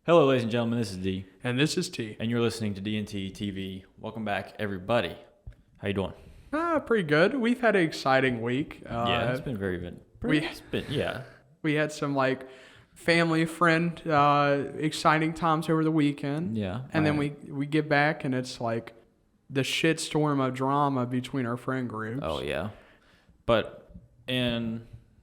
Hello, ladies and gentlemen. This is D, And this is T. and you're listening to D&T TV. Welcome back, everybody. How you doing? Pretty good. We've had an exciting week. Yeah, it's been very good. We had some family friend exciting times over the weekend. Yeah, And then we get back and it's like the shitstorm of drama between our friend groups. Oh yeah, but in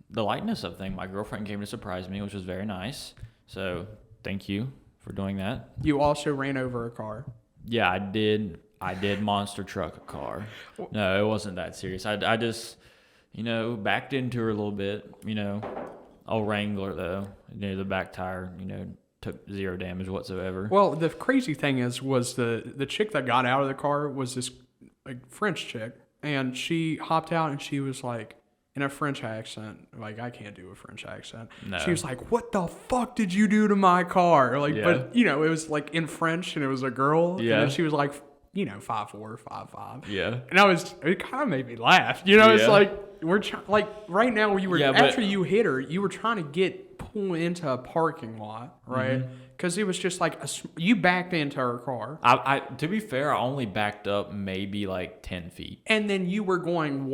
the lightness of thing, my girlfriend came to surprise me, which was very nice. So thank you for doing that. You also ran over a car. Yeah, I did. I did monster truck a car. No, it wasn't that serious. I just, backed into her a little bit. Old Wrangler though. The back tire, took zero damage whatsoever. Well, the crazy thing was the chick that got out of the car was this French chick, and she hopped out and she was like, in a French accent, I can't do a French accent. No. She was like, "What the fuck did you do to my car?" Yeah. But it was in French, and it was a girl. Yeah. And she was 5'4", 5'5". Yeah. And it kind of made me laugh. It's Yeah. we're right now you were Yeah, after you hit her, you were trying to pull into a parking lot, right? Because it was just you backed into her car. I to be fair, I only backed up maybe 10 feet. And then you were going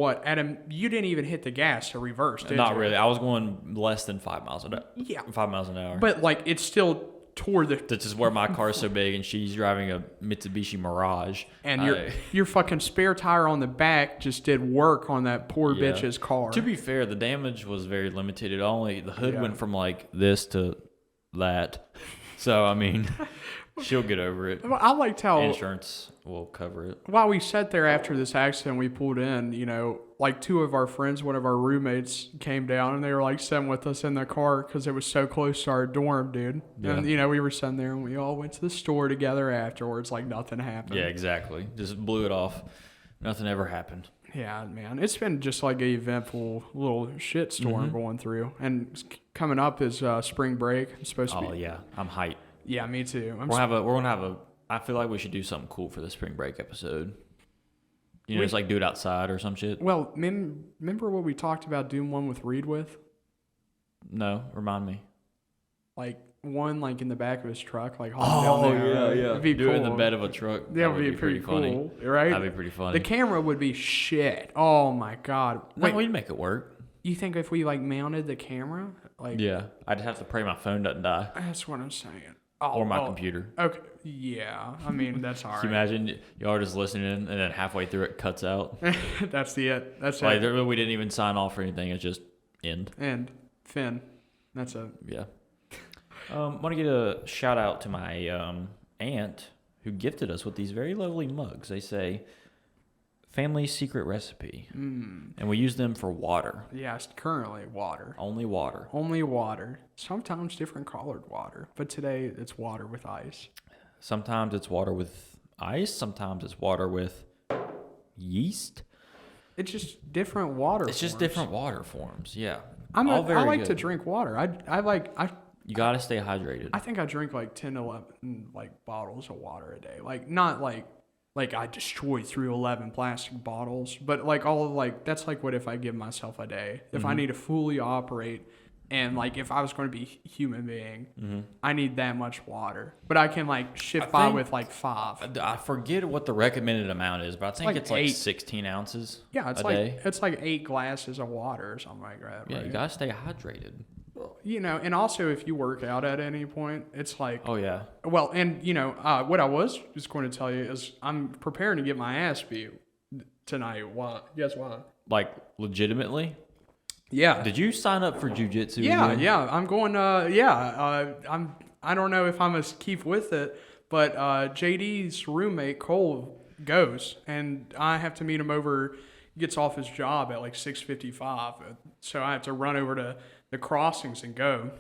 you didn't even hit the gas to reverse, did Not you? really. I was going less than 5 miles an hour. Yeah. 5 miles an hour. But it's still toward the This is where my car is so big, and she's driving a Mitsubishi Mirage. and your fucking spare tire on the back just did work on that poor Yeah. bitch's car. To be fair, the damage was very limited. The hood Yeah. went from this to that. So I mean, she'll get over it. I liked how Insurance will cover it. while we sat there after this accident, we pulled in, two of our friends, one of our roommates came down and they were sitting with us in the car because it was so close to our dorm, dude. Yeah. And, we were sitting there and we all went to the store together afterwards like nothing happened. Yeah, exactly. Just blew it off. Nothing ever happened. Yeah, man. It's been just an eventful little shitstorm going through. And coming up is spring break. It's supposed to be. Oh yeah, I'm hyped. Yeah, me too. We're gonna have a. I feel like we should do something cool for the spring break episode. Just do it outside or some shit. Well, remember what we talked about doing one with Reed with? No, remind me. One in the back of his truck, hauling down there. yeah. It'd be Do cool. it in the bed of a truck. That would be pretty funny. cool, right? That'd be pretty funny. The camera would be shit. Oh my god. No, we'd make it work. You think if we mounted the camera, Yeah, I'd have to pray my phone doesn't die That's what I'm saying. or my computer. Okay. Yeah. I mean, that's all Can you right. imagine y'all just listening and then halfway through it cuts out? That's it. That's we it. didn't even sign off or anything. It's just end. And Finn. That's it. Yeah. Want to get a shout out to my aunt who gifted us with these very lovely mugs. They say family secret recipe. And we use them for water. Yes, currently water. Only water. Only water. Sometimes different colored water. But today it's water with ice. Sometimes it's water with ice. Sometimes it's water with yeast. It's just different water It's just forms. different water forms. Yeah. I like to good. drink water. You gotta stay hydrated. I think I drink 10 to 11 bottles of water a day. Not I destroy through 11 plastic bottles, but that's what if I give myself a day. If I need to fully operate and if I was going to be a human being, I need that much water. But I can shift by with 5. I forget what the recommended amount is, but I think it's 8. 16 ounces. Yeah, it's a day. it's 8 glasses of water or something like that. Yeah, right? you gotta stay hydrated. And also if you work out at any point, it's Oh yeah. well, and what I was just going to tell you is I'm preparing to get my ass beat tonight. Why? Guess why? Legitimately? Yeah. Did you sign up for jujitsu? Yeah, again? yeah. I'm going. I don't know if I'm gonna keep with it, but JD's roommate Cole goes, and I have to meet him over. Gets off his job at 6:55, so I have to run over to the crossings and go.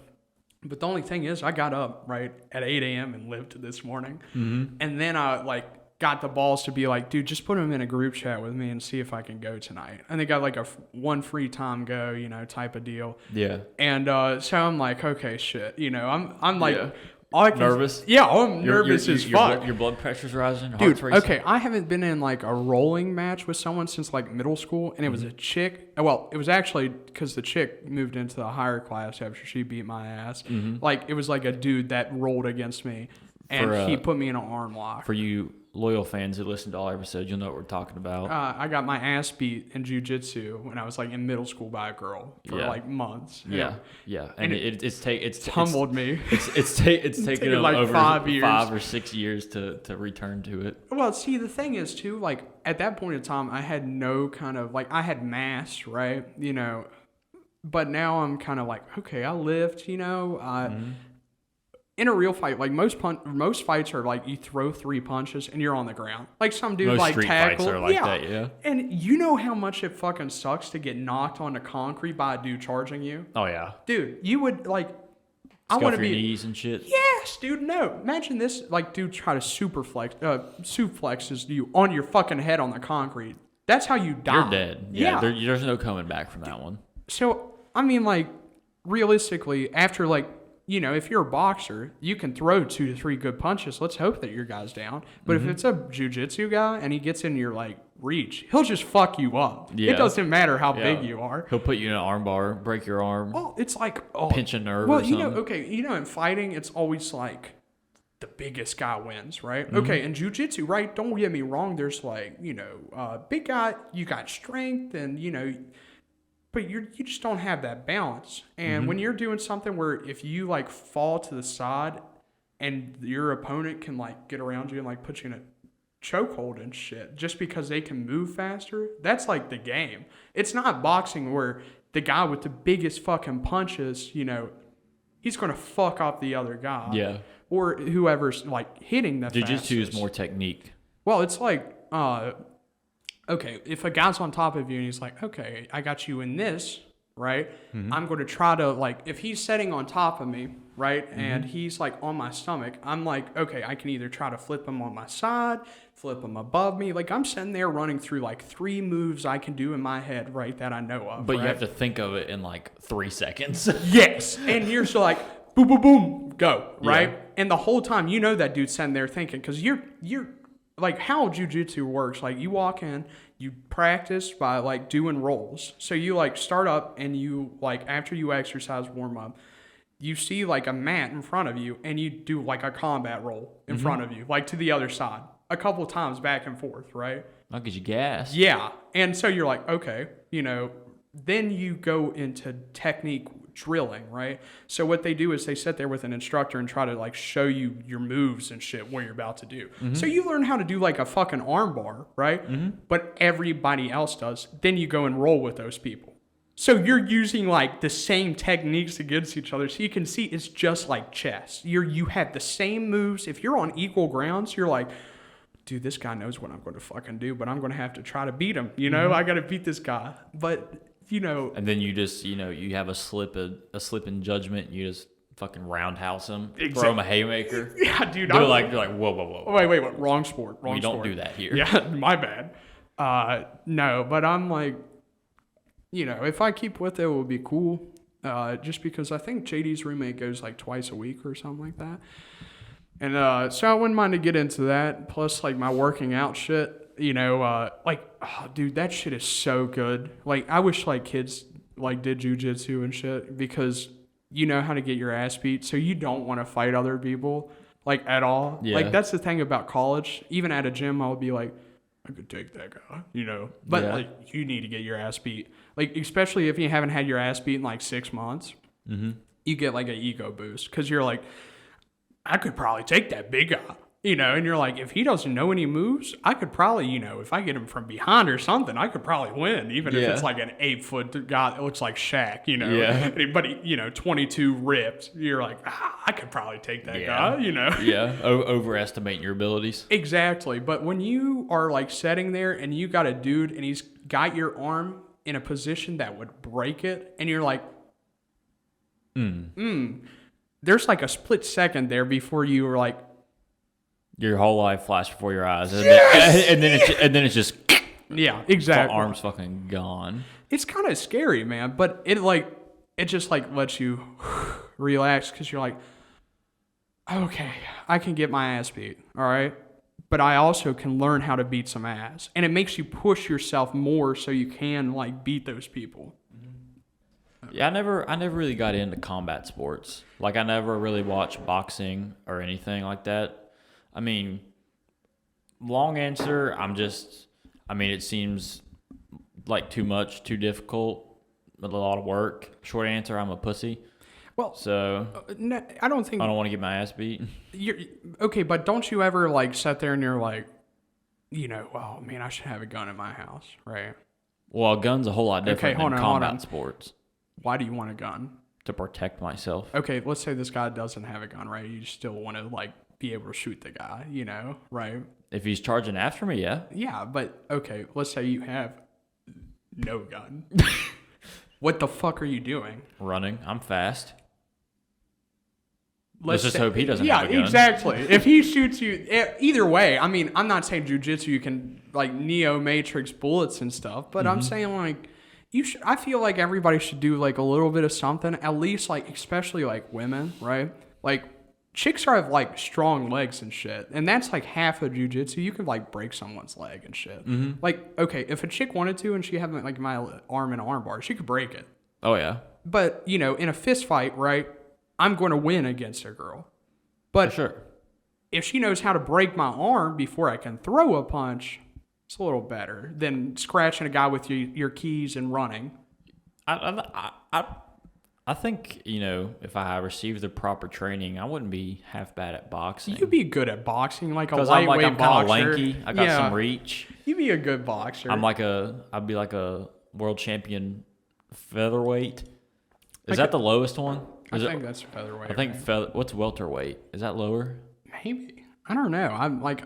But the only thing is, I got up right at 8 a.m. and lived this morning, and then I got the balls to be dude, just put him in a group chat with me and see if I can go tonight. And they got one free time go, type of deal. Yeah. And so I'm okay, shit. I'm Yeah. Nervous? Yeah, I'm nervous as fuck. Your blood pressure's rising. Your Dude, heart's racing. okay, I haven't been in like a rolling match with someone since like middle school, and it was a chick. Well, it was actually because the chick moved into the higher class after she beat my ass. Like, it was like a dude that rolled against me, and he put me in an arm lock. For you loyal fans who listen to all episodes, you'll know what we're talking about. I got my ass beat in jiu-jitsu when I was like in middle school by a girl for like months. Yeah, and it's humbled me. It's taken them like over 5 years. 5 or 6 years to return to it. Well, see, the thing is too, like at that point in time, I had no kind of like I had mass, right? You know, but now I'm kind of like, okay, I lift, you know. In a real fight, like most fights are like you throw 3 punches and you're on the ground. Like some dude Most like street tackle. fights are like that, yeah. And you know how much it fucking sucks to get knocked on the concrete by a dude charging you? Oh yeah. Dude, you would like I Scuff want to your be knees and shit. Yes, dude, no. Imagine this like dude try to suplexes you on your fucking head on the concrete. That's how you die. You're dead. Yeah. There's no coming back from that one. So, I mean, like, realistically, after, like, you know, if you're a boxer, you can throw 2 to 3 good punches. Let's hope that your guy's down. But if it's a jiu-jitsu guy and he gets in your, like, reach, he'll just fuck you up. Yeah. It doesn't matter how big you are. He'll put you in an arm bar, break your arm. Well, it's like... pinch a nerve well, or something. you know, okay, you know, in fighting, it's always like the biggest guy wins, right? Okay, in jiu-jitsu, right? Don't get me wrong. There's like, you know, big guy, you got strength and, you know... But you just don't have that balance. And when you're doing something where if you like fall to the side and your opponent can like get around you and like put you in a chokehold and shit just because they can move faster, that's like the game. It's not boxing where the guy with the biggest fucking punches, you know, he's going to fuck up the other guy. Yeah. Or whoever's like hitting the Jiu-jitsu fastest. is more technique. Well, it's like... okay, if a guy's on top of you and he's like, okay, I got you in this, right? I'm going to try to, like, if he's sitting on top of me, right, and he's, like, on my stomach, I'm like, okay, I can either try to flip him on my side, flip him above me. Like, I'm sitting there running through, like, 3 moves I can do in my head, right, that I know of. But right? you have to think of it in, like, 3 seconds. Yes, and you're just like, boom, boom, boom, go, right? Yeah. And the whole time, you know that dude's sitting there thinking, because you're like how jiu-jitsu works, like you walk in, you practice by like doing rolls. So you like start up and you like after you exercise warm up, you see like a mat in front of you and you do like a combat roll in front of you, like to the other side a couple of times back and forth, right? I'll get you gas. Yeah. And so you're like, okay, you know, then you go into technique drilling, right? So what they do is they sit there with an instructor and try to like show you your moves and shit, what you're about to do. So you learn how to do like a fucking arm bar, right? But everybody else does. Then you go and roll with those people. So you're using like the same techniques against each other. So you can see it's just like chess. You have the same moves. If you're on equal grounds, you're like, dude, this guy knows what I'm going to fucking do, but I'm going to have to try to beat him. You know, I got to beat this guy. But you know, and then you just, you know, you have a slip in judgment. You just fucking roundhouse him, throw him a haymaker. Yeah, dude. You're like, whoa. Wait, what? Wrong sport. We don't do that here. Yeah, my bad. No, but I'm like, you know, if I keep with it, it would be cool. Just because I think JD's roommate goes like twice a week or something like that. And so I wouldn't mind to get into that. Plus, like my working out shit. You know, like, oh, dude, that shit is so good. Like, I wish, like, kids, like, did jujitsu and shit because you know how to get your ass beat, so you don't want to fight other people, like, at all. Yeah. Like, that's the thing about college. Even at a gym, I would be like, I could take that guy, you know? But, like, you need to get your ass beat. Like, especially if you haven't had your ass beat in, like, 6 months, you get, like, an ego boost because you're like, I could probably take that big guy. You know, and you're like, if he doesn't know any moves, I could probably, you know, if I get him from behind or something, I could probably win, even if it's like an 8-foot guy that looks like Shaq, you know. Yeah. But, you know, 22 ripped. You're like, I could probably take that guy, you know. Yeah, overestimate your abilities. Exactly. But when you are, like, sitting there and you got a dude and he's got your arm in a position that would break it, and you're like, there's, like, a split second there before you were like, your whole life flashed before your eyes, and, then it's just yeah, exactly. Arms fucking gone. It's kind of scary, man, but it just like lets you relax because you're like, okay, I can get my ass beat, all right? But I also can learn how to beat some ass. And it makes you push yourself more so you can, like, beat those people. Yeah, I never really got into combat sports. Like, I never really watched boxing or anything like that. I mean, long answer, it seems like too much, too difficult, a lot of work. Short answer, I'm a pussy. Well, so no, I don't think I don't want to get my ass beat. Okay, but don't you ever like sit there and you're like, oh man, I should have a gun in my house, right? Well, a gun's a whole lot different than combat sports. Why do you want a gun? To protect myself. Okay, let's say this guy doesn't have a gun, right? You still want to like be able to shoot the guy, right? If he's charging after me, yeah. Yeah, but okay, let's say you have no gun. What the fuck are you doing? Running. I'm fast. Let's just hope he doesn't have a gun. Yeah, exactly. If he shoots you, either way, I mean, I'm not saying jujitsu, you can, like, Neo Matrix bullets and stuff, but I'm saying, like, I feel like everybody should do, like, a little bit of something, at least, like, especially, like, women, right? Like, chicks have, like, strong legs and shit, and that's, like, half of jujitsu. You can, like, break someone's leg and shit. Mm-hmm. Like, okay, if a chick wanted to and she had, like, my arm in an arm bar, she could break it. Oh, yeah. But, in a fist fight, right, I'm going to win against a girl. But for sure. If she knows how to break my arm before I can throw a punch, it's a little better than scratching a guy with your keys and running. I think, if I received the proper training, I wouldn't be half bad at boxing. You'd be good at boxing, like a I'm lightweight boxer. kind of lanky. I got some reach. You'd be a good boxer. I'd be like a world champion featherweight. Is that the lowest one? I think that's featherweight. I think what's welterweight? Is that lower? Maybe. I don't know. I'm like,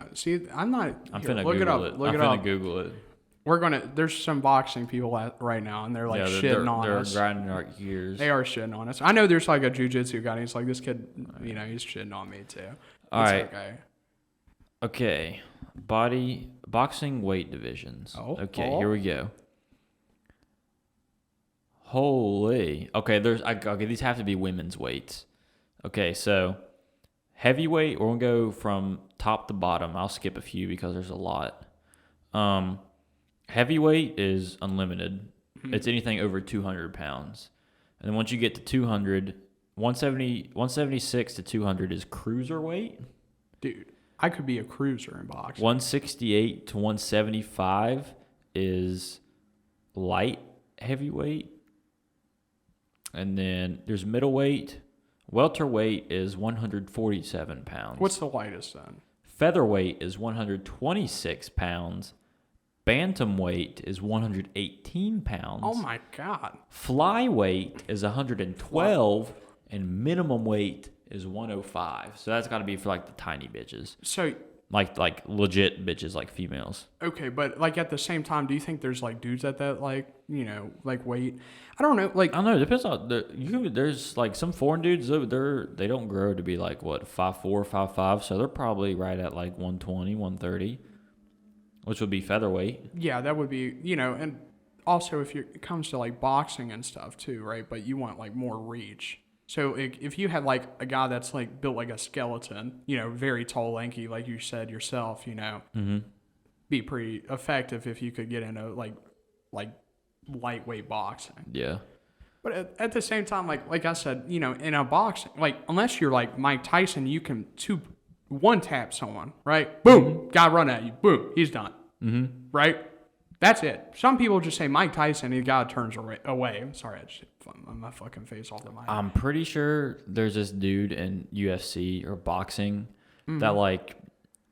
I'm not. I'm finna Google it. I'm finna Google it. There's some boxing people right now, and they're like shitting on us. They're grinding our gears. They are shitting on us. I know there's like a jujitsu guy, and he's like, this kid, he's shitting on me too. All right. Okay. Boxing weight divisions. Okay, here we go. Holy. Okay, these have to be women's weights. Okay, so heavyweight, we're going to go from top to bottom. I'll skip a few because there's a lot. Heavyweight is unlimited. Mm-hmm. It's anything over 200 pounds. And then once you get to 200, 176 to 200 is cruiserweight. Dude, I could be a cruiser in boxing. 168 to 175 is light heavyweight. And then there's middleweight. Welterweight is 147 pounds. What's the lightest then? Featherweight is 126 pounds. Bantamweight is 118 pounds. Oh my God. Flyweight is 112. And minimum weight is 105. So that's got to be for like the tiny bitches. So like legit bitches, like females. Okay, but like at the same time, do you think there's like dudes at that like weight? I don't know. Like I don't know. It depends on there's like some foreign dudes. They don't grow to be like what 5'4", 5'5", so they're probably right at like 120, 130, which would be featherweight. Yeah, that would be and also it comes to like boxing and stuff too, right? But you want like more reach. So if you had like a guy that's like built like a skeleton, very tall, lanky, like you said yourself, mm-hmm. be pretty effective if you could get into like lightweight boxing. Yeah. But at the same time, like I said, in a boxing, like unless you're like Mike Tyson, you can one tap someone, right? Boom, mm-hmm. Guy run at you, boom, he's done, mm-hmm. right? That's it. Some people just say Mike Tyson, and the guy turns away. I'm sorry, I just my fucking face off the mic. I'm pretty sure there's this dude in UFC or boxing mm-hmm. that like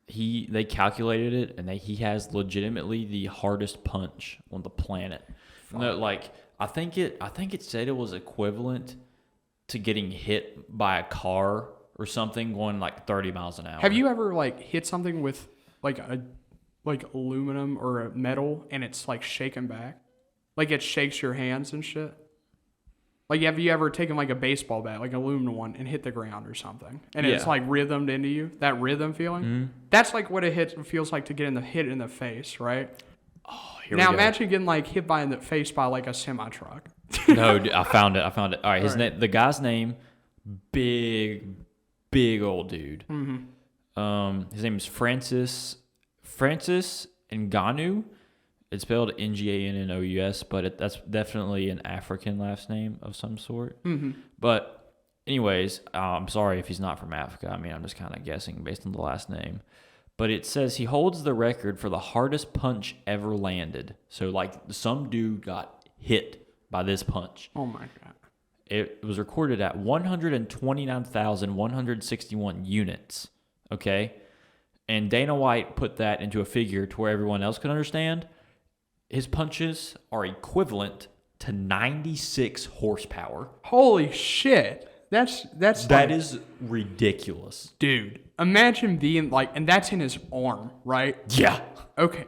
they calculated it, and he has legitimately the hardest punch on the planet. No, like I think it said it was equivalent to getting hit by a car or something going like 30 miles an hour. Have you ever like hit something with like aluminum or a metal and it's like shaking back? Like it shakes your hands and shit? Like have you ever taken like a baseball bat, like an aluminum one, and hit the ground or something? And it's like rhythmed into you? That rhythm feeling? Mm-hmm. That's like what it feels like to get hit in the face, right? Oh, now imagine getting like hit in the face by like a semi truck. No, I found it. All right, the guy's name, big big old dude. Mm-hmm. His name is Francis Ngannou. It's spelled Ngannous, but that's definitely an African last name of some sort. Mm-hmm. But anyways, I'm sorry if he's not from Africa. I mean, I'm just kind of guessing based on the last name. But it says he holds the record for the hardest punch ever landed. So, like, some dude got hit by this punch. Oh, my God. It was recorded at 129,161 units. Okay? And Dana White put that into a figure to where everyone else could understand. His punches are equivalent to 96 horsepower. Holy shit. That is ridiculous. Dude, imagine being like, and that's in his arm, right? Yeah. Okay.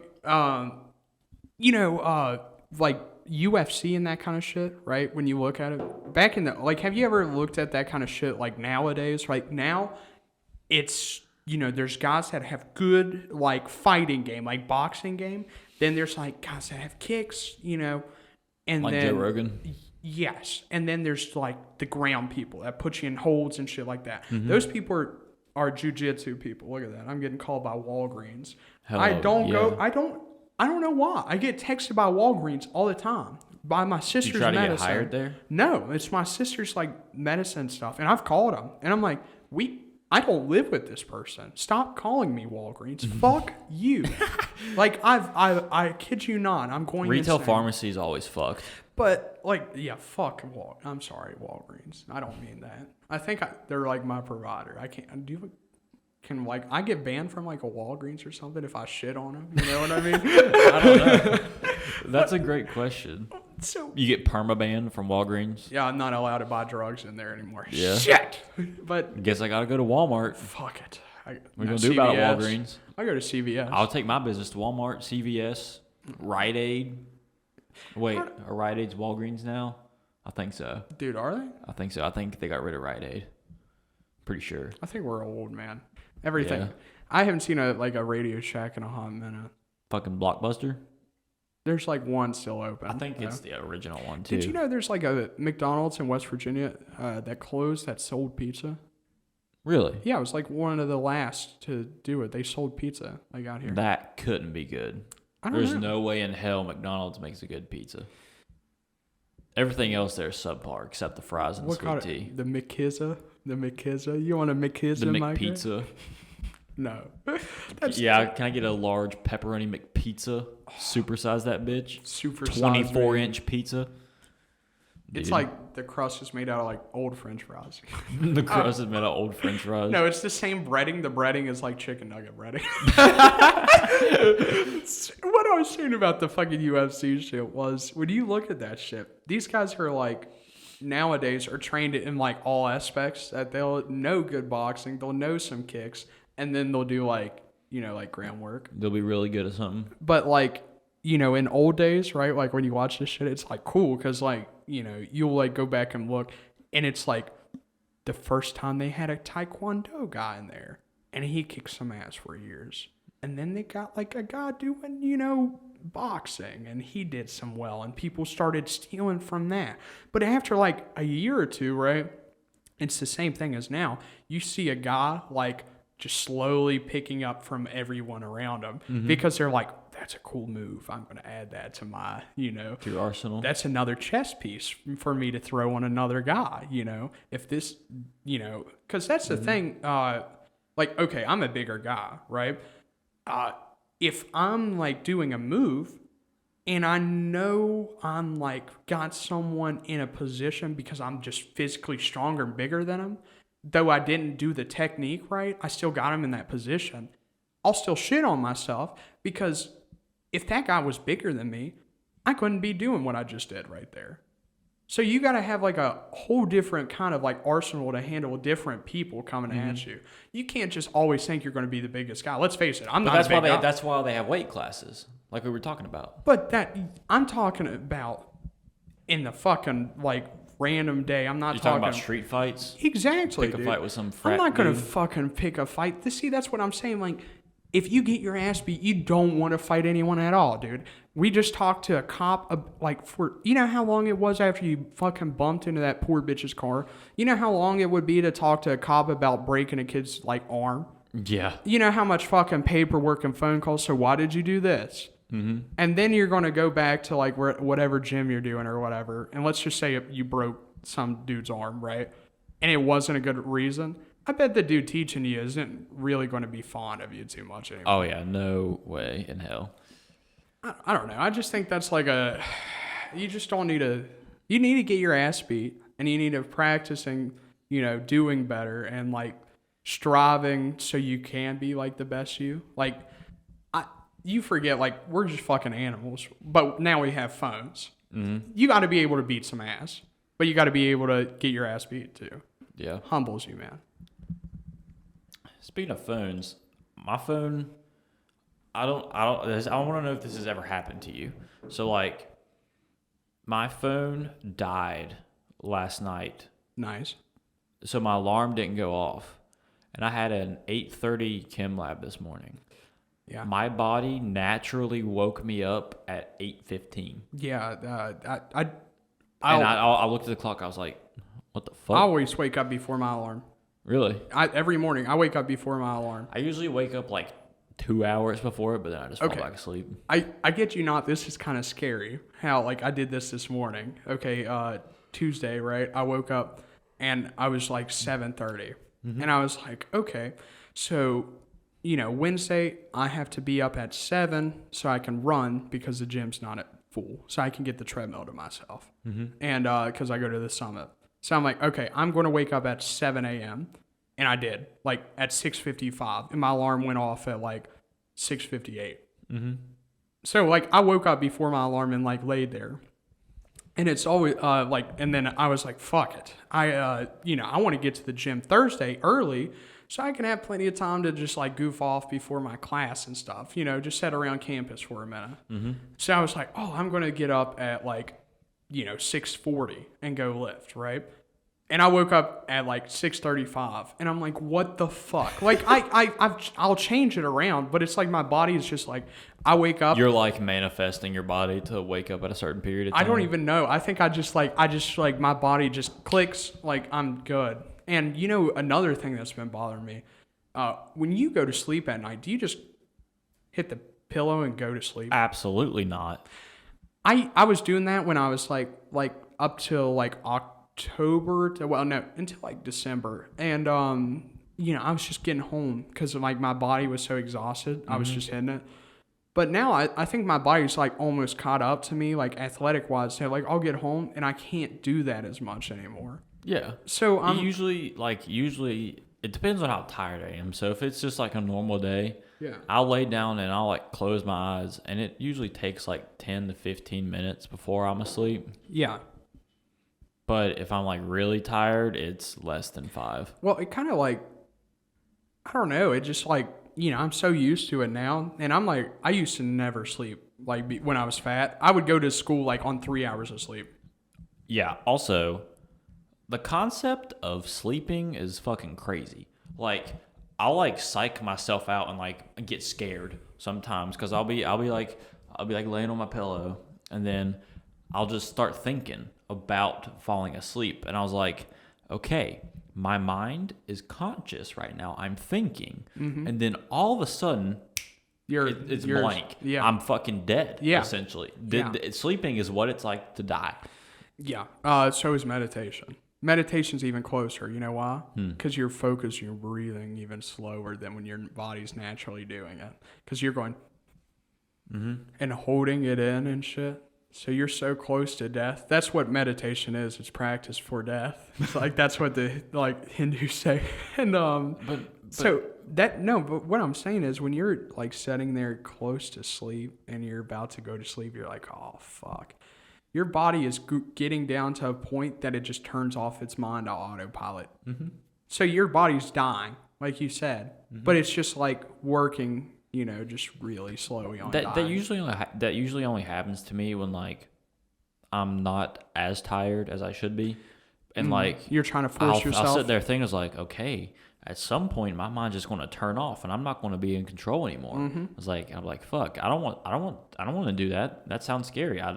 Like UFC and that kind of shit, right? When you look at it back in the, like, have you ever looked at that kind of shit like nowadays? Right now, it's, there's guys that have good, like, fighting game, like boxing game. Then there's, like, guys that have kicks, and like then Joe Rogan? Yes. And then there's, like, the ground people that put you in holds and shit like that. Mm-hmm. Those people are jiu-jitsu people. Look at that. I'm getting called by Walgreens. Hello. I don't know why. I get texted by Walgreens all the time. By my sister's medicine. You try to get hired there? No, it's my sister's, like, medicine stuff. And I've called them. And I'm like, I don't live with this person. Stop calling me Walgreens. Fuck you. Like, I kid you not. I'm going Retail insane. pharmacy is always fucked. But, like, yeah, fuck I'm sorry, Walgreens. I don't mean that. I think they're, like, my provider. I can't, I get banned from, like, a Walgreens or something if I shit on them? You know what I mean? I don't know. That's a great question. So You get permabanned from Walgreens? yeah, I'm not allowed to buy drugs in there anymore. Yeah. Shit! But Guess I gotta go to Walmart. fuck it. What are you gonna do about it, CVS. Walgreens? I go to CVS. I'll take my business to Walmart, CVS, Rite Aid. Wait, are Rite Aid's Walgreens now? I think so. Dude, are they? I think so. I think they got rid of Rite Aid. Pretty sure. I think we're old, man. Everything. Yeah. I haven't seen a Radio Shack in a hot minute. Fucking Blockbuster? There's like one still open. I think it's the original one, too. Did you know there's like a McDonald's in West Virginia that closed that sold pizza? Really? Yeah, it was like one of the last to do it. They sold pizza like out here. That couldn't be good. There's no way in hell McDonald's makes a good pizza. Everything else there is subpar except the fries and the sweet tea. The McKizza? The McKizza? You want a McKizza, The Micah? McPizza. No. Yeah, can I get a large pepperoni McPizza? Supersize that bitch. Super 24-inch pizza. It's Dude. like the crust is made out of like old French fries. The crust is made out of old French fries. No, it's the same breading. The breading is like chicken nugget breading. What I was saying about the fucking UFC shit was when you look at that shit, these guys are like nowadays are trained in like all aspects that they'll know good boxing, they'll know some kicks, and then they'll do like, like groundwork. They'll be really good at something. But like, in old days, right? Like when you watch this shit, it's like cool because like, you'll like go back and look and it's like the first time they had a Taekwondo guy in there and he kicked some ass for years. And then they got like a guy doing, boxing and he did some well and people started stealing from that. But after like a year or two, right? It's the same thing as now. You see a guy like just slowly picking up from everyone around him because they're like, that's a cool move. I'm going to add that to my, To your arsenal. That's another chess piece for me to throw on another guy, If this, because that's the thing. Like, okay, I'm a bigger guy, right? If I'm like doing a move and I know I'm like got someone in a position because I'm just physically stronger and bigger than him, though I didn't do the technique right, I still got him in that position. I'll still shit on myself because if that guy was bigger than me, I couldn't be doing what I just did right there. So you got to have like a whole different kind of like arsenal to handle different people coming at you. You can't just always think you're going to be the biggest guy. Let's face it, I'm not a big guy. That's why they have weight classes, like we were talking about. But I'm talking about in the fucking like random day. I'm not talking about street fights. Exactly. Pick a dude. fight with some frat I'm not going to dude. fucking pick a fight. See, that's what I'm saying. Like, if you get your ass beat, you don't want to fight anyone at all, dude. We just talked to a cop, you know how long it was after you fucking bumped into that poor bitch's car? You know how long it would be to talk to a cop about breaking a kid's, like, arm? Yeah. You know how much fucking paperwork and phone calls, so why did you do this? Mm-hmm. And then you're going to go back to, like, whatever gym you're doing or whatever, and let's just say you broke some dude's arm, right? And it wasn't a good reason. I bet the dude teaching you isn't really going to be fond of you too much anymore. Oh, yeah. No way in hell. I don't know. I just think that's like you just don't need you need to get your ass beat, and you need to practicing, doing better and, like, striving so you can be, like, the best you. Like, you forget, like, we're just fucking animals, but now we have phones. Mm-hmm. You got to be able to beat some ass, but you got to be able to get your ass beat too. Yeah. Humbles you, man. Speaking of phones, my phone, I want to know if this has ever happened to you. So, like, my phone died last night. Nice. So my alarm didn't go off, and I had an 8:30 chem lab this morning. Yeah. My body naturally woke me up at 8:15. Yeah. I looked at the clock. I was like, "What the fuck?" I always wake up before my alarm. Really? Every morning, I wake up before my alarm. I usually wake up like 2 hours before it, but then I just fall back asleep. I get you not. This is kind of scary. How, like, I did this morning. Okay, Tuesday, right? I woke up and I was like 7:30, and I was like, okay, so Wednesday I have to be up at 7 so I can run because the gym's not at full, so I can get the treadmill to myself, and because I go to the summit. So I'm like, okay, I'm going to wake up at 7 a.m. And I did, like, at 6:55. And my alarm went off at, like, 6:58. Mm-hmm. So, like, I woke up before my alarm and, like, laid there. And it's always, and then I was like, fuck it. I want to get to the gym Thursday early so I can have plenty of time to just, like, goof off before my class and stuff. Just sit around campus for a minute. Mm-hmm. So I was like, oh, I'm going to get up at, like, 6:40 and go lift, right? And I woke up at like 6:35, and I'm like, what the fuck? Like, I'll change it around, but it's like my body is just like, I wake up. You're like manifesting your body to wake up at a certain period of time. I don't even know. I think I just my body just clicks, like, I'm good. And another thing that's been bothering me, when you go to sleep at night, do you just hit the pillow and go to sleep? Absolutely not. I was doing that when I was like up till like October until like December, and I was just getting home because like my body was so exhausted. I was just hitting it. But now I think my body's like almost caught up to me, like athletic wise. So like I'll get home and I can't do that as much anymore. Yeah. So I'm usually it depends on how tired I am. So if it's just like a normal day, yeah, I'll lay down and I'll like close my eyes, and it usually takes like 10 to 15 minutes before I'm asleep. Yeah. But if I'm like really tired, it's less than 5. Well, it kind of like, I don't know. It just like, I'm so used to it now. And I'm like, I used to never sleep. Like when I was fat, I would go to school like on 3 hours of sleep. Yeah. Also, the concept of sleeping is fucking crazy. Like, I'll like psych myself out and like get scared sometimes because I'll be like laying on my pillow, and then I'll just start thinking about falling asleep, and I was like, okay, my mind is conscious right now. I'm thinking, and then all of a sudden, it's blank. Yeah, I'm fucking dead. Yeah, essentially, sleeping is what it's like to die. Yeah. So is meditation. Meditation's even closer. You know why? Because you're focusing your breathing even slower than when your body's naturally doing it. Because you're going and holding it in and shit. So you're so close to death. That's what meditation is. It's practice for death. It's like that's what the Hindus say. And but what I'm saying is when you're like sitting there close to sleep and you're about to go to sleep, you're like, oh fuck. Your body is getting down to a point that it just turns off its mind to autopilot. Mm-hmm. So your body's dying, like you said, but it's just like working, just really slowly on dying. That usually only happens to me when like I'm not as tired as I should be, and like you're trying to force yourself. I'll sit there thinking, like, okay, at some point my mind's just going to turn off and I'm not going to be in control anymore. I'm like, fuck, I don't want to do that. That sounds scary. I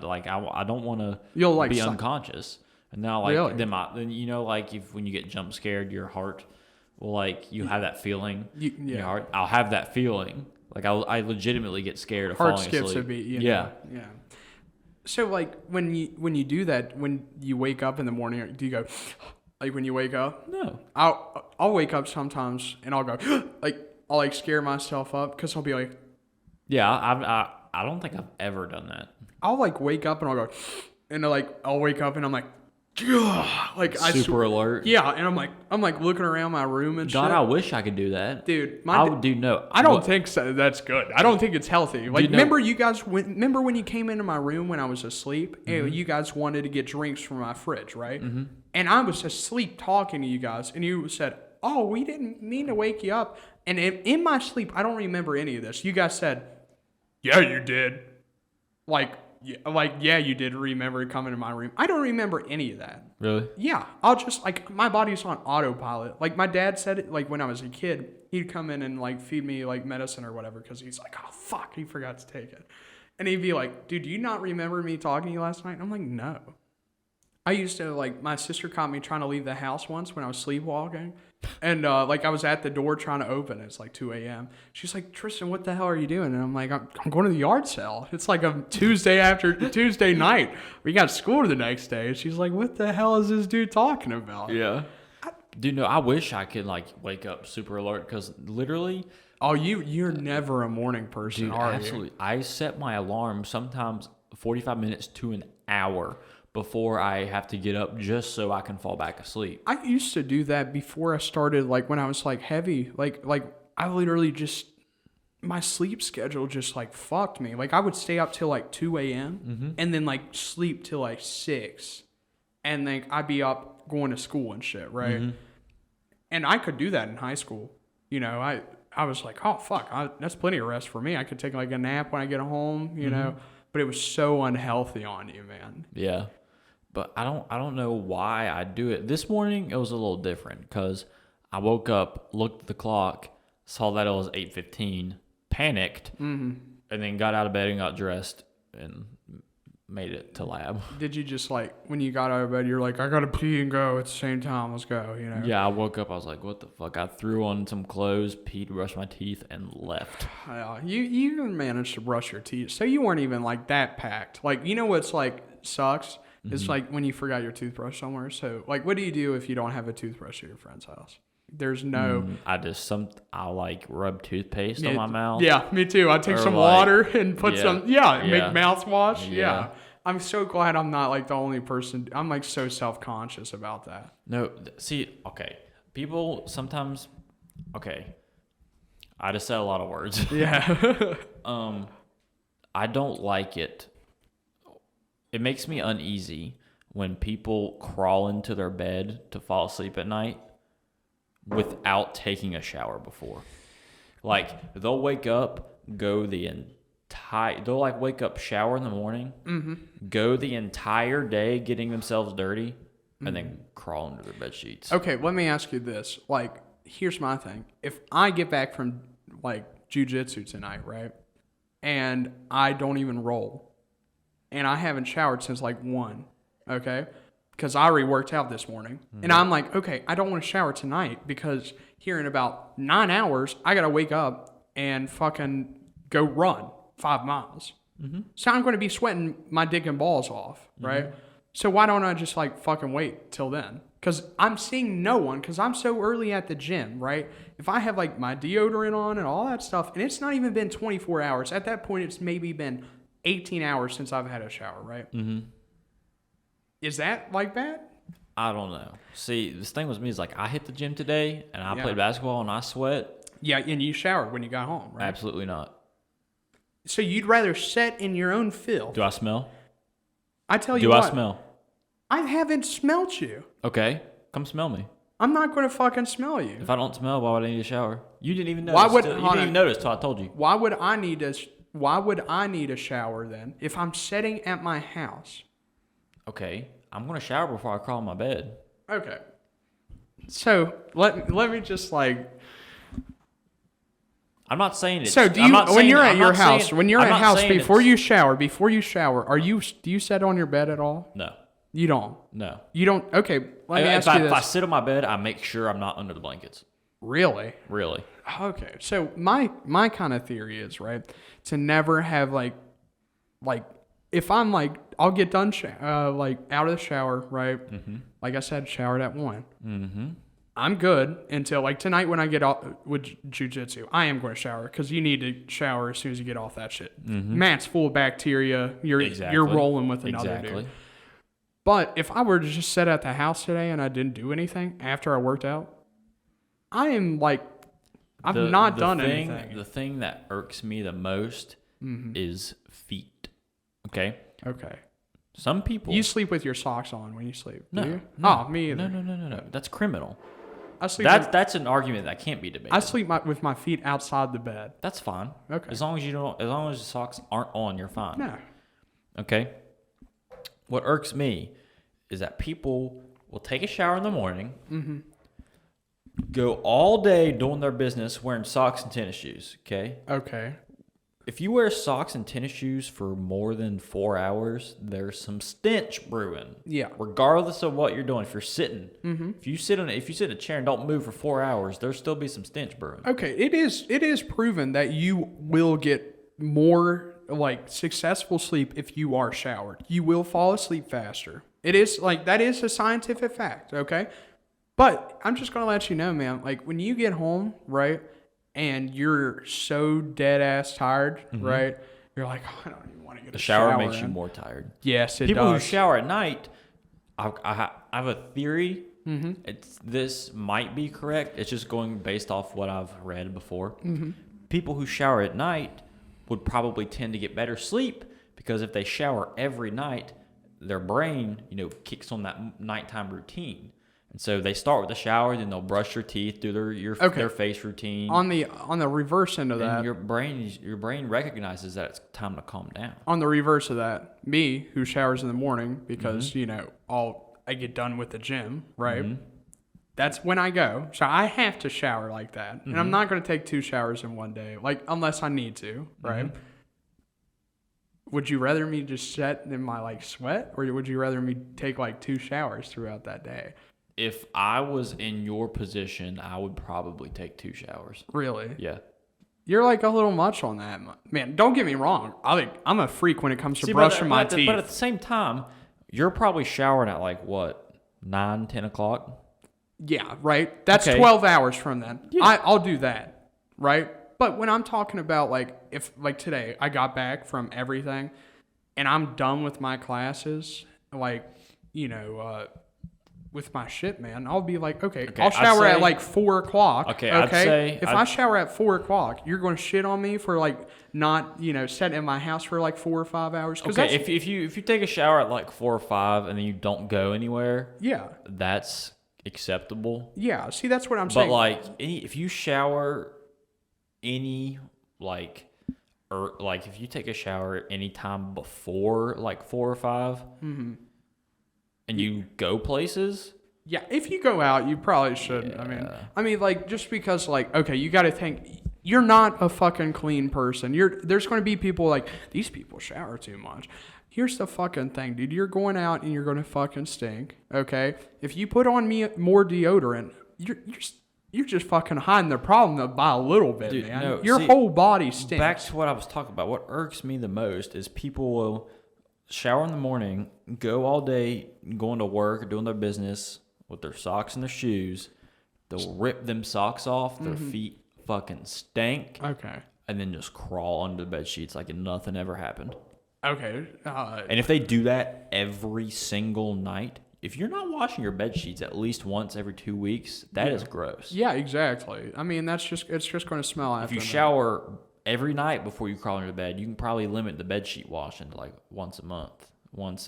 don't want to be unconscious. And now like then you know, like when you get jump scared, your heart will like you have that feeling. In your heart. I'll have that feeling. Like I legitimately get scared of falling asleep. Heart skips a beat. Yeah. So like when you do that, when you wake up in the morning, do you go like when you wake up? No. I'll wake up sometimes and I'll go like I'll like scare myself up because I'll be like, yeah, I don't think I've ever done that. I'll like wake up and I'll go and like I'll wake up and I'm like, like super alert. Yeah, and I'm like looking around my room and God, shit. I wish I could do that, dude. I don't think so. That's good. I don't think it's healthy. Like, remember when you came into my room when I was asleep? And you guys wanted to get drinks from my fridge, right? Mm-hmm. And I was asleep talking to you guys, and you said, "Oh, we didn't mean to wake you up." And in my sleep, I don't remember any of this. You guys said, "Yeah, you did." Yeah, you did remember coming to my room. I don't remember any of that. Really? Yeah. I'll just, like, my body's on autopilot. Like, my dad said it, like, when I was a kid, he'd come in and, like, feed me, like, medicine or whatever because he's like, oh, fuck, he forgot to take it. And he'd be like, dude, do you not remember me talking to you last night? And I'm like, no. I used to, like, my sister caught me trying to leave the house once when I was sleepwalking. And, like, I was at the door trying to open. It's like 2 a.m. She's like, Tristan, what the hell are you doing? And I'm like, I'm going to the yard sale. It's like a Tuesday night. We got school the next day. And she's like, what the hell is this dude talking about? Yeah. Dude, no, I wish I could, like, wake up super alert because literally... Oh, you're never a morning person, dude, are absolutely. you? I set my alarm sometimes 45 minutes to an hour before I have to get up just so I can fall back asleep. I used to do that before I started, like when I was like heavy, like I literally just, my sleep schedule just like fucked me. Like I would stay up till like 2 a.m. And then like sleep till like 6. And then I'd be up going to school and shit, right? And I could do that in high school. You know, I was like, oh fuck, that's plenty of rest for me. I could take like a nap when I get home, you know? But it was so unhealthy on you, man. Yeah. But I don't know why I do it. This morning it was a little different because I woke up, looked at the clock, saw that it was 8:15, panicked, and then got out of bed and got dressed and made it to lab. Did you just like when you got out of bed, you're like, I gotta pee and go at the same time. Let's go, you know? Yeah, I woke up. I was like, what the fuck? I threw on some clothes, peed, brushed my teeth, and left. You even managed to brush your teeth, so you weren't even like that packed. Like, you know what's like sucks? It's like when you forgot your toothbrush somewhere. So, like, what do you do if you don't have a toothbrush at your friend's house? There's no... I'll, like, rub toothpaste on my mouth. Yeah, me too. I take some water and put some... make mouthwash. Yeah. I'm so glad I'm not, like, the only person... I'm, like, so self-conscious about that. No, see, okay. People sometimes... Okay. I just said a lot of words. Yeah. I don't like it. It makes me uneasy when people crawl into their bed to fall asleep at night without taking a shower before. Like, they'll wake up, they'll like wake up, shower in the morning, go the entire day getting themselves dirty, and then crawl into their bed sheets. Okay, let me ask you this. Like, here's my thing. If I get back from, like, jiu-jitsu tonight, right, and I don't even roll, and I haven't showered since like 1, okay? Because I already worked out this morning. And I'm like, okay, I don't want to shower tonight because here in about 9 hours, I got to wake up and fucking go run 5 miles. So I'm going to be sweating my dick and balls off, right? So why don't I just like fucking wait till then? Because I'm seeing no one because I'm so early at the gym, right? If I have like my deodorant on and all that stuff, and it's not even been 24 hours. At that point, it's maybe been 18 hours since I've had a shower, right? Is that like bad? I don't know. See, this thing with me is like I hit the gym today and I played basketball and I sweat. Yeah, and you showered when you got home, right? Absolutely not. So you'd rather sit in your own filth. Do I smell? I tell you what. Do I smell? I haven't smelt you. Okay, come smell me. I'm not going to fucking smell you. If I don't smell, why would I need a shower? You didn't even notice. You didn't even notice till I told you. Why would I need a shower then if I'm sitting at my house? Okay, I'm going to shower before I crawl in my bed. Okay. So let me just like. I'm not saying it. So do you when you're at your house before you shower, do you sit on your bed at all? No. You don't. No. You don't. Okay. Let me ask you this. If I sit on my bed, I make sure I'm not under the blankets. Really? Really. Okay. So my kind of theory is right to never have like if I'm like I'll get done like out of the shower right. Mm-hmm. Like I said, showered at 1. Mm-hmm. I'm good until like tonight when I get off with jujitsu. I am going to shower because you need to shower as soon as you get off that shit. Mm-hmm. Mat's full of bacteria. You're rolling with another dude. But if I were to just sit at the house today and I didn't do anything after I worked out, I am like, I've not done anything. The thing that irks me the most is feet. Okay? Okay. Some people... You sleep with your socks on when you sleep, do you? No. Oh, me either. No. That's criminal. I sleep that's an argument that can't be debated. I sleep with my feet outside the bed. That's fine. Okay. As long as the socks aren't on, you're fine. No. Okay? What irks me is that people will take a shower in the morning, go all day doing their business wearing socks and tennis shoes, okay? Okay. If you wear socks and tennis shoes for more than 4 hours, there's some stench brewing. Yeah. Regardless of what you're doing, if you're sitting, if you sit in a chair and don't move for 4 hours, there'll still be some stench brewing. Okay, it is proven that you will get more like successful sleep if you are showered. You will fall asleep faster. It is like that is a scientific fact. Okay, but I'm just gonna let you know, man. Like when you get home, right? And you're so dead ass tired, right? You're like, oh, I don't even want to get a shower. The shower makes you more tired. Yes, it does. People who shower at night, I have a theory. This might be correct. It's just going based off what I've read before. People who shower at night would probably tend to get better sleep because if they shower every night, their brain, kicks on that nighttime routine. And so they start with the shower, then they'll brush their teeth, do their face routine. On the reverse end of that, your brain recognizes that it's time to calm down. On the reverse of that, me who showers in the morning because I get done with the gym, right? That's when I go. So I have to shower like that, and I'm not going to take 2 showers in one day, like unless I need to, right? Would you rather me just sit in my like sweat, or would you rather me take like 2 showers throughout that day? If I was in your position, I would probably take 2 showers. Really? Yeah. You're like a little much on that, man. Don't get me wrong. I'm a freak when it comes to brushing my teeth. But at the same time, you're probably showering at like what, 9, 10 o'clock? Yeah, right. That's okay. 12 hours from then. Yeah. I'll do that, right? But when I'm talking about like if like today I got back from everything, and I'm done with my classes, like with my shit, man, I'll be like, okay I'll shower at like 4 o'clock. Okay. I'd say if I shower at 4 o'clock, you're going to shit on me for like not, sitting in my house for like 4 or 5 hours. Okay. If you take a shower at like 4 or 5 and then you don't go anywhere, yeah, that's acceptable. Yeah. See, that's what I'm saying. But like, if you shower if you take a shower any time before like 4 or 5. And you go places? Yeah, if you go out, you probably shouldn't. Yeah. I mean, like, just because, like, okay, you got to think, you're not a fucking clean person. There's going to be people like, these people shower too much. Here's the fucking thing, dude. You're going out and you're going to fucking stink, okay? If you put on me more deodorant, you're just fucking hiding the problem by a little bit, dude, man. No, your whole body stinks. Back to what I was talking about. What irks me the most is people will shower in the morning, go all day, going to work, doing their business with their socks and their shoes. They'll rip them socks off. Their feet fucking stink. Okay. And then just crawl under the bed sheets like nothing ever happened. Okay. And if they do that every single night, if you're not washing your bed sheets at least once every 2 weeks, that is gross. Yeah, exactly. I mean, it's just going to smell after. If you shower every night before you crawl into bed, you can probably limit the bed sheet washing to like once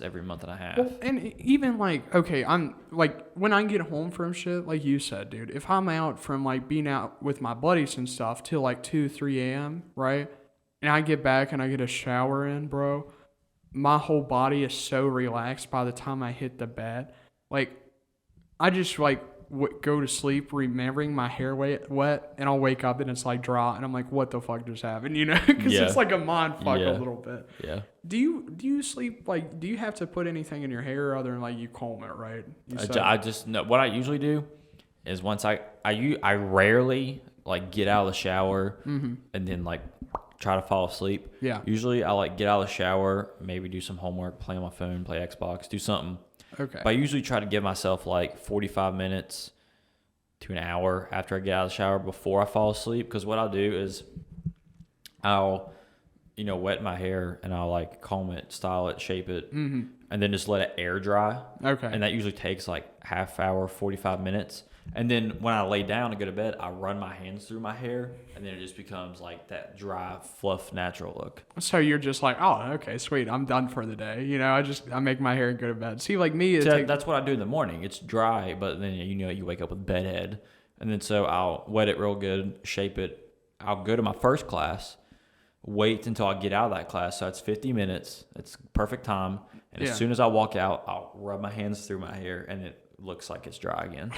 every month and a half. Well, and even like, okay, I'm like, when I get home from shit, like you said, dude, if I'm out from like being out with my buddies and stuff till like 2, 3 a.m., right? And I get back and I get a shower in, bro, my whole body is so relaxed by the time I hit the bed. Like, I just like, go to sleep remembering my hair wet, and I'll wake up and it's like dry, and I'm like, what the fuck just happened? You know, because it's like a mind fuck a little bit. Yeah. Do you sleep like? Do you have to put anything in your hair other than like you comb it, right? I just know what I usually do is once I rarely like get out of the shower and then like try to fall asleep. Yeah. Usually I like get out of the shower, maybe do some homework, play on my phone, play Xbox, do something. Okay. But I usually try to give myself like 45 minutes to an hour after I get out of the shower before I fall asleep. Because what I'll do is I'll, wet my hair and I'll like comb it, style it, shape it, and then just let it air dry. Okay. And that usually takes like half hour, 45 minutes. And then when I lay down to go to bed, I run my hands through my hair, and then it just becomes like that dry, fluff, natural look. So you're just like, oh, okay, sweet, I'm done for the day. I make my hair and go to bed. See, like me, that's what I do in the morning. It's dry, but then you wake up with bedhead, and then so I'll wet it real good, shape it. I'll go to my first class, wait until I get out of that class. So it's 50 minutes. It's perfect time. And as soon as I walk out, I'll rub my hands through my hair, and it looks like it's dry again.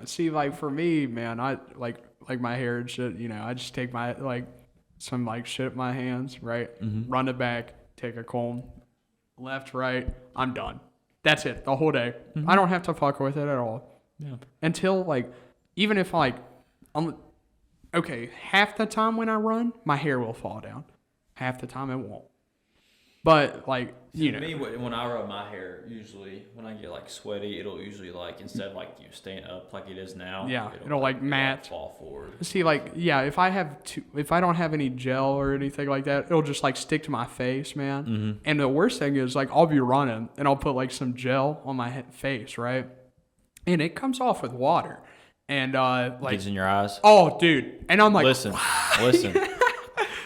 See, like for me, man, I like my hair and shit. I just take my some shit at my hands, right? Run it back, take a comb, left, right. I'm done. That's it. The whole day. I don't have to fuck with it at all. Yeah. Until even if half the time when I run, my hair will fall down. Half the time it won't. But me, when I rub my hair, usually when I get sweaty, it'll usually instead of staying up like it is now, it'll mat, fall forward. See, if I don't have any gel or anything like that, it'll just stick to my face, man. And the worst thing is I'll be running and I'll put some gel on my face, right? And it comes off with water, and gets in your eyes. Oh, dude! And I'm like, listen.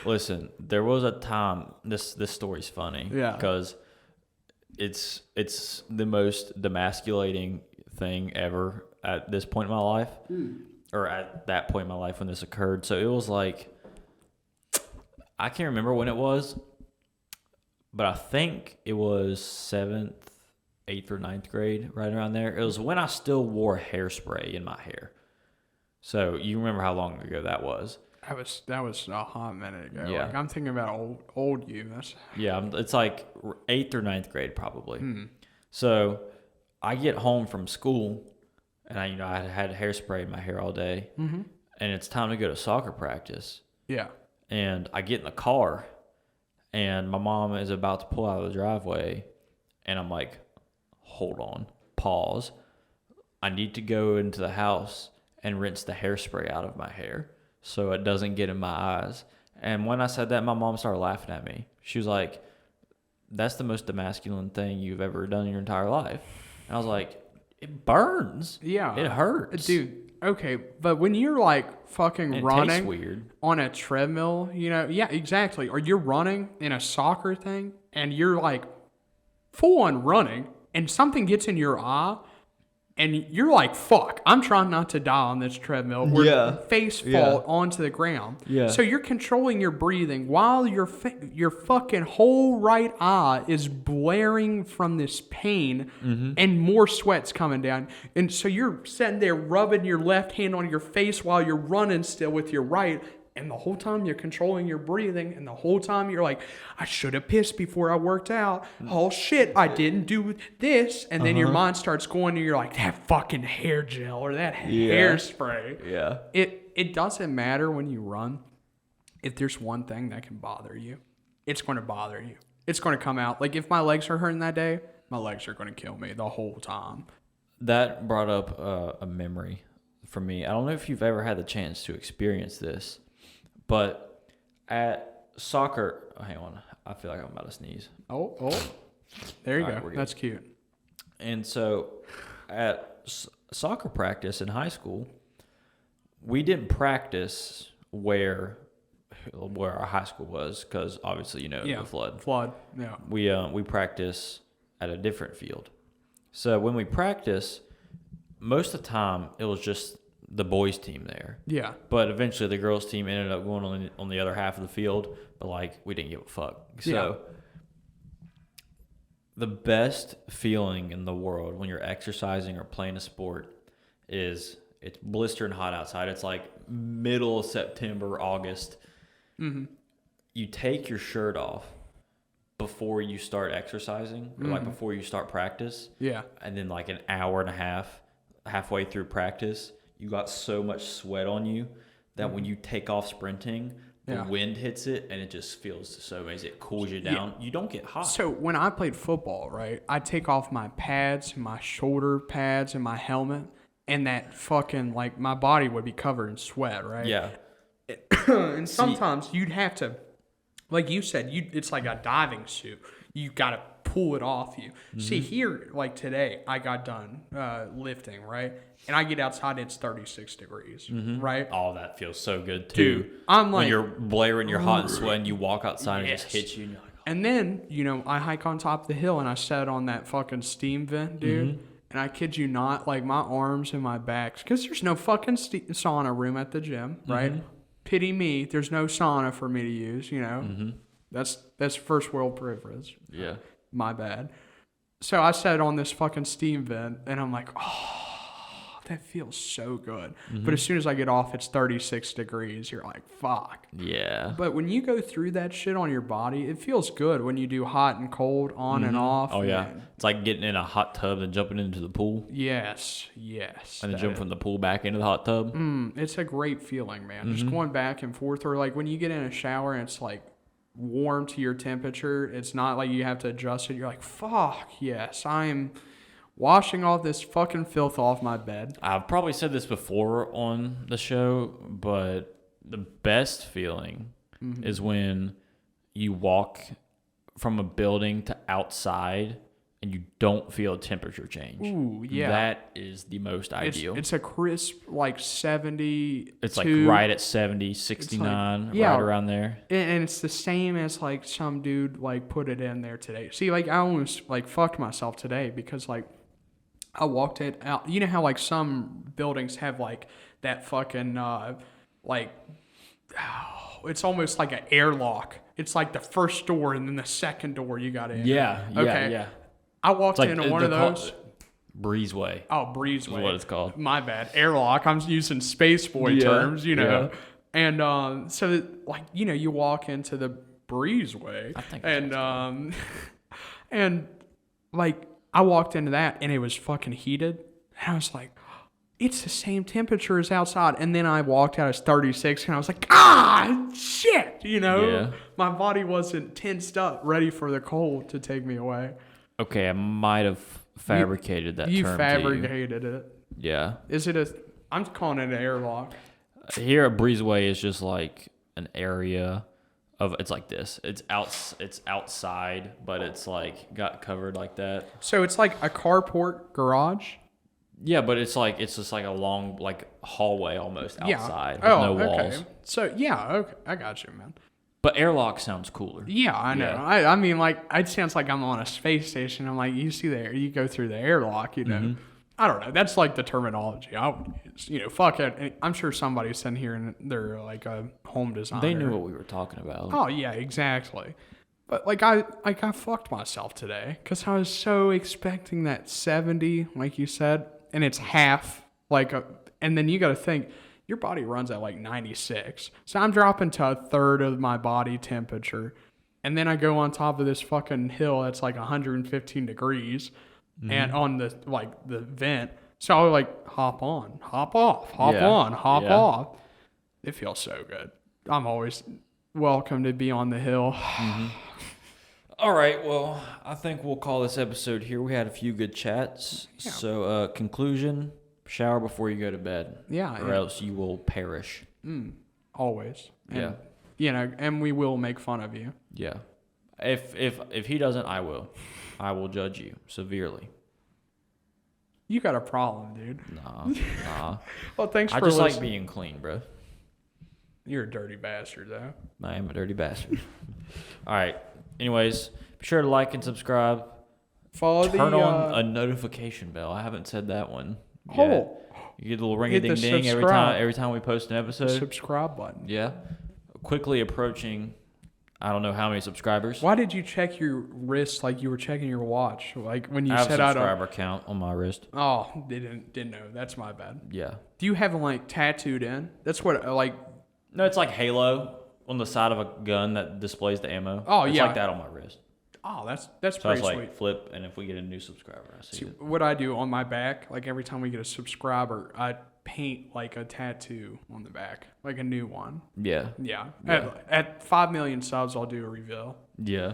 Listen, there was a time, this story's funny. Yeah. Because it's the most demasculating thing ever at this point in my life. Or at that point in my life when this occurred. So it was I can't remember when it was, but I think it was 7th, 8th, or 9th grade, right around there. It was when I still wore hairspray in my hair. So you remember how long ago that was. That was a hot minute ago. Yeah. I'm thinking about old you. It's 8th or 9th grade probably. So I get home from school and I had hairspray in my hair all day, and it's time to go to soccer practice. Yeah. And I get in the car, and my mom is about to pull out of the driveway, and I'm like, hold on, pause. I need to go into the house and rinse the hairspray out of my hair so it doesn't get in my eyes. And when I said that, my mom started laughing at me. She was like, that's the most demasculine thing you've ever done in your entire life. And I was like, it burns. Yeah. It hurts. Dude, okay. But when you're fucking it running tastes weird. On a treadmill, yeah, exactly. Or you're running in a soccer thing and you're full on running and something gets in your eye. And you're like, fuck, I'm trying not to die on this treadmill. Or face fall onto the ground. Yeah. So you're controlling your breathing while your fucking whole right eye is blaring from this pain, and more sweat's coming down. And so you're sitting there rubbing your left hand on your face while you're running still with your right. And the whole time you're controlling your breathing, and the whole time you're like, I should have pissed before I worked out. Oh shit, I didn't do this. And then your mind starts going, and you're like, that fucking hair gel or that hairspray. Yeah. It doesn't matter when you run. If there's one thing that can bother you, it's going to bother you. It's going to come out. If my legs are hurting that day, my legs are going to kill me the whole time. That brought up a memory for me. I don't know if you've ever had the chance to experience this. But at soccer, hang on, I feel like I'm about to sneeze. Oh, there you go. Right, that's cute. And so at soccer practice in high school, we didn't practice where our high school was because obviously, the flood. Flood, yeah. We practice at a different field. So when we practice, most of the time it was just the boys team there. Yeah. But eventually the girls team ended up going on the other half of the field, but we didn't give a fuck. So the best feeling in the world when you're exercising or playing a sport is it's blistering hot outside. It's like middle of September, August. Mm-hmm. You take your shirt off before you start exercising, or like before you start practice. Yeah. And then like an hour and a half, halfway through practice, you got so much sweat on you that when you take off sprinting, the wind hits it and it just feels so amazing. It cools you down. You don't get hot. So when I played football, right, I take off my pads, my shoulder pads, and my helmet, and that fucking, like, my body would be covered in sweat, right? Yeah. And sometimes you'd have to, like you said, it's like a diving suit. You got to pull it off you. See, here, like today, I got done lifting, right? And I get outside, it's 36 degrees, right? Oh, that feels so good, too. Dude, I'm like... when you're blaring, you're hot and sweating, you walk outside and it just hits you. And you're like, oh. And then, you know, I hike on top of the hill and I sat on that fucking steam vent, dude. And I kid you not, like my arms and my backs, because there's no fucking sauna room at the gym, right? Pity me, there's no sauna for me to use, you know? That's first world privilege. Yeah. My bad. So I sat on this fucking steam vent and I'm like, oh, that feels so good. But as soon as I get off, it's 36 degrees. You're like, fuck. Yeah. But when you go through that shit on your body, it feels good when you do hot and cold, on and off. Oh, yeah. Man. It's like getting in a hot tub and jumping into the pool. Yes. And then jump from the pool back into the hot tub. It's a great feeling, man. Just going back and forth. Or like when you get in a shower and it's like warm to your temperature, it's not like you have to adjust it. You're like, fuck, yes, I'm washing all this fucking filth off my bed. I've probably said this before on the show, but the best feeling is when you walk from a building to outside and you don't feel a temperature change. Ooh, yeah. That is the most ideal. It's a crisp, like 70. It's like right at 70, 69, like, yeah, right around there. And it's the same as like some dude like put it in there today. See, like I almost like fucked myself today because like I walked it out. You know how like some buildings have like that fucking it's almost like an airlock. It's like the first door and then the second door you got in. Yeah. Okay. I walked into one of those. Breezeway. Oh, breezeway. Is what it's called. My bad. Airlock. I'm using space boy terms, you know. Yeah. And so, like, you know, you walk into the breezeway. I think and, like, I walked into that, and it was fucking heated. And I was like, it's the same temperature as outside. And then I walked out as 36, and I was like, shit, you know? Yeah. My body wasn't tensed up, ready for the cold to take me away. Okay, I might have fabricated that term. You fabricated it. Yeah. Is it I'm calling it an airlock. Here, a breezeway is just like an area of, it's like this. It's outside, but it's like got covered like that. So it's like a carport garage? Yeah, but it's just like a long like hallway almost outside with no walls. Okay. So yeah, okay, I got you, man. But airlock sounds cooler. Yeah, I know. Yeah. I mean, like, it sounds like I'm on a space station. I'm like, you see there, you go through the airlock, you know. I don't know. That's like the terminology I would use. You know, fuck it. And I'm sure somebody's sitting here and they're like a home designer. They knew what we were talking about. Oh yeah, exactly. But like I fucked myself today because I was so expecting that 70, like you said, and it's half. And then you got to think. Your body runs at like 96. So I'm dropping to a third of my body temperature. And then I go on top of this fucking hill that's like 115 degrees and on the vent. So I would like hop on, hop off, hop on, hop off. It feels so good. I'm always welcome to be on the hill. All right, well, I think we'll call this episode here. We had a few good chats. Yeah. So conclusion. Shower before you go to bed. Yeah. Or else you will perish. Always. And, yeah. You know, and we will make fun of you. Yeah. If he doesn't, I will. I will judge you severely. You got a problem, dude. Nah. Well, thanks for listening. I just like listening. being clean, bro. You're a dirty bastard, though. I am a dirty bastard. All right. Anyways, be sure to like and subscribe. Turn on a notification bell. I haven't said that one. Oh, you get a little ring a ding ding every time we post an episode. The subscribe button. Yeah. Quickly approaching I don't know how many subscribers. Why did you check your wrist like you were checking your watch? Like when you I have said a I don't. subscriber count on my wrist. Oh, didn't know. That's my bad. Yeah. Do you have them like tattooed in? That's what like. No, it's like Halo on the side of a gun that displays the ammo. Oh, it's yeah. like that on my wrist. Oh, that's So I pretty was like sweet. flip, and if we get a new subscriber, I see See, it. what I do on my back, like every time we get a subscriber, I paint like a tattoo on the back, like a new one. Yeah. Yeah. Yeah. At 5 million subs, I'll do a reveal. Yeah.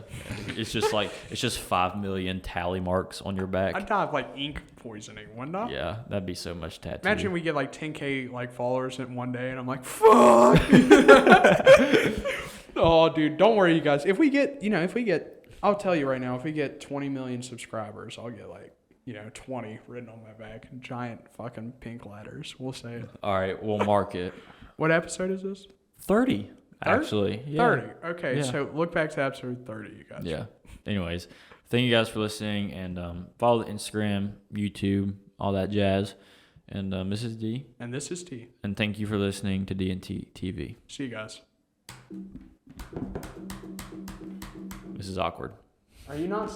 It's just 5 million tally marks on your back. I'd die of like ink poisoning, wouldn't I? Yeah, that'd be so much tattoo. Imagine we get like 10K like followers in one day, and I'm like, fuck. Oh, dude, don't worry, you guys. If we get, I'll tell you right now, if we get 20 million subscribers, I'll get like, 20 written on my back in giant fucking pink letters. We'll say it. All right, we'll mark it. What episode is this? 30, actually. Yeah. 30. Okay, Yeah. So look back to episode 30, you guys. Yeah. Anyways, thank you guys for listening, and follow the Instagram, YouTube, all that jazz. And this is D. And this is T. And thank you for listening to D&T TV. See you guys. This is awkward. Are you not